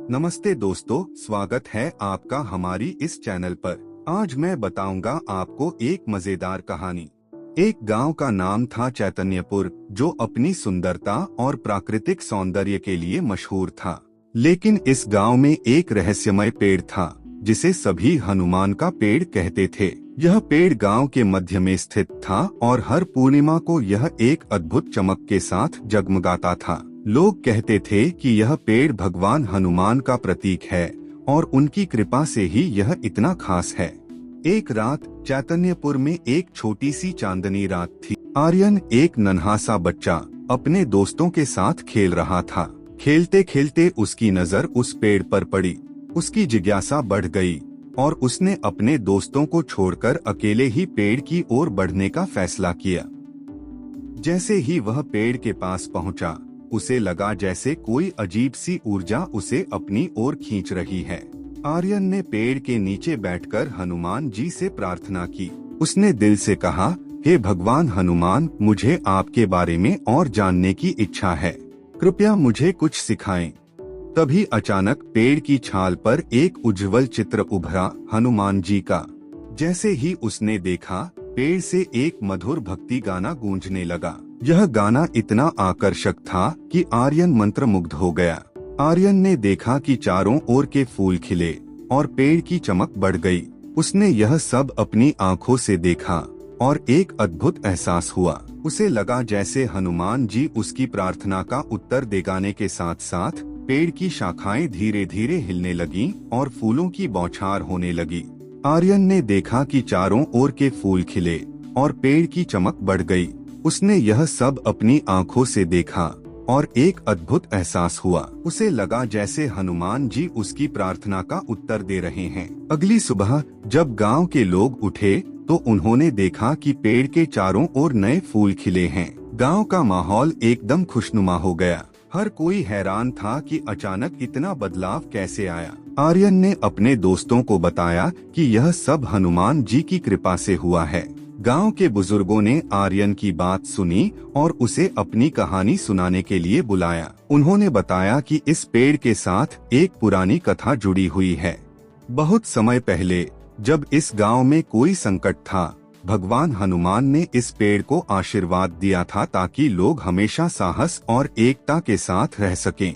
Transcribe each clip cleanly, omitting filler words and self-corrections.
नमस्ते दोस्तों, स्वागत है आपका हमारी इस चैनल पर। आज मैं बताऊंगा आपको एक मजेदार कहानी। एक गांव का नाम था चैतन्यपुर, जो अपनी सुंदरता और प्राकृतिक सौंदर्य के लिए मशहूर था। लेकिन इस गांव में एक रहस्यमय पेड़ था, जिसे सभी हनुमान का पेड़ कहते थे। यह पेड़ गांव के मध्य में स्थित था और हर पूर्णिमा को यह एक अद्भुत चमक के साथ जगमगाता था। लोग कहते थे कि यह पेड़ भगवान हनुमान का प्रतीक है और उनकी कृपा से ही यह इतना खास है। एक रात चैतन्यपुर में एक छोटी सी चांदनी रात थी। आर्यन, एक नन्हा सा बच्चा, अपने दोस्तों के साथ खेल रहा था। खेलते खेलते उसकी नजर उस पेड़ पर पड़ी। उसकी जिज्ञासा बढ़ गई और उसने अपने दोस्तों को छोड़कर अकेले ही पेड़ की ओर बढ़ने का फैसला किया। जैसे ही वह पेड़ के पास पहुंचा, उसे लगा जैसे कोई अजीब सी ऊर्जा उसे अपनी ओर खींच रही है। आर्यन ने पेड़ के नीचे बैठकर हनुमान जी से प्रार्थना की। उसने दिल से कहा, हे भगवान हनुमान, मुझे आपके बारे में और जानने की इच्छा है। कृपया मुझे कुछ सिखाएं। तभी अचानक पेड़ की छाल पर एक उज्जवल चित्र उभरा, हनुमान जी का। जैसे ही उसने देखा, पेड़ से एक मधुर भक्ति गाना गूंजने लगा। यह गाना इतना आकर्षक था कि आर्यन मंत्रमुग्ध हो गया। आर्यन ने देखा कि चारों ओर के फूल खिले और पेड़ की चमक बढ़ गई। उसने यह सब अपनी आंखों से देखा और एक अद्भुत एहसास हुआ। उसे लगा जैसे हनुमान जी उसकी प्रार्थना का उत्तर देगाने के साथ साथ पेड़ की शाखाएं धीरे धीरे हिलने लगीं और फूलों की बौछार होने लगी। आर्यन ने देखा कि चारों ओर के फूल खिले और पेड़ की चमक बढ़ गई। उसने यह सब अपनी आंखों से देखा और एक अद्भुत एहसास हुआ। उसे लगा जैसे हनुमान जी उसकी प्रार्थना का उत्तर दे रहे हैं। अगली सुबह जब गांव के लोग उठे तो उन्होंने देखा कि पेड़ के चारों ओर नए फूल खिले हैं। गांव का माहौल एकदम खुशनुमा हो गया। हर कोई हैरान था कि अचानक इतना बदलाव कैसे आया। आर्यन ने अपने दोस्तों को बताया कि यह सब हनुमान जी की कृपा से हुआ है। गांव के बुजुर्गों ने आर्यन की बात सुनी और उसे अपनी कहानी सुनाने के लिए बुलाया। उन्होंने बताया कि इस पेड़ के साथ एक पुरानी कथा जुड़ी हुई है। बहुत समय पहले जब इस गांव में कोई संकट था, भगवान हनुमान ने इस पेड़ को आशीर्वाद दिया था ताकि लोग हमेशा साहस और एकता के साथ रह सकें।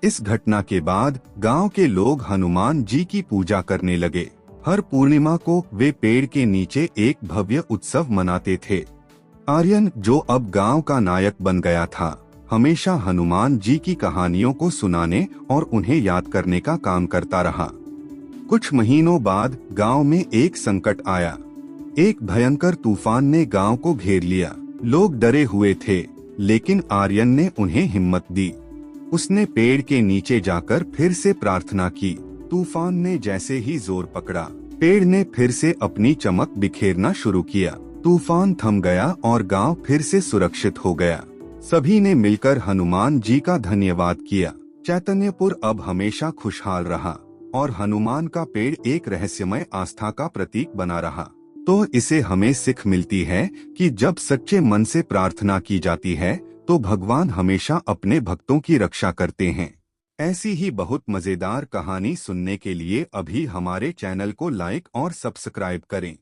इस घटना के बाद गांव के लोग हनुमान जी की पूजा करने लगे। हर पूर्णिमा को वे पेड़ के नीचे एक भव्य उत्सव मनाते थे। आर्यन, जो अब गांव का नायक बन गया था, हमेशा हनुमान जी की कहानियों को सुनाने और उन्हें याद करने का काम करता रहा। कुछ महीनों बाद गांव में एक संकट आया। एक भयंकर तूफान ने गांव को घेर लिया। लोग डरे हुए थे, लेकिन आर्यन ने उन्हें हिम्मत दी। उसने पेड़ के नीचे जाकर फिर से प्रार्थना की। तूफान ने जैसे ही जोर पकड़ा, पेड़ ने फिर से अपनी चमक बिखेरना शुरू किया। तूफान थम गया और गांव फिर से सुरक्षित हो गया। सभी ने मिलकर हनुमान जी का धन्यवाद किया। चैतन्यपुर अब हमेशा खुशहाल रहा और हनुमान का पेड़ एक रहस्यमय आस्था का प्रतीक बना रहा। तो इसे हमें सीख मिलती है कि जब सच्चे मन से प्रार्थना की जाती है तो भगवान हमेशा अपने भक्तों की रक्षा करते हैं। ऐसी ही बहुत मजेदार कहानी सुनने के लिए अभी हमारे चैनल को लाइक और सब्सक्राइब करें।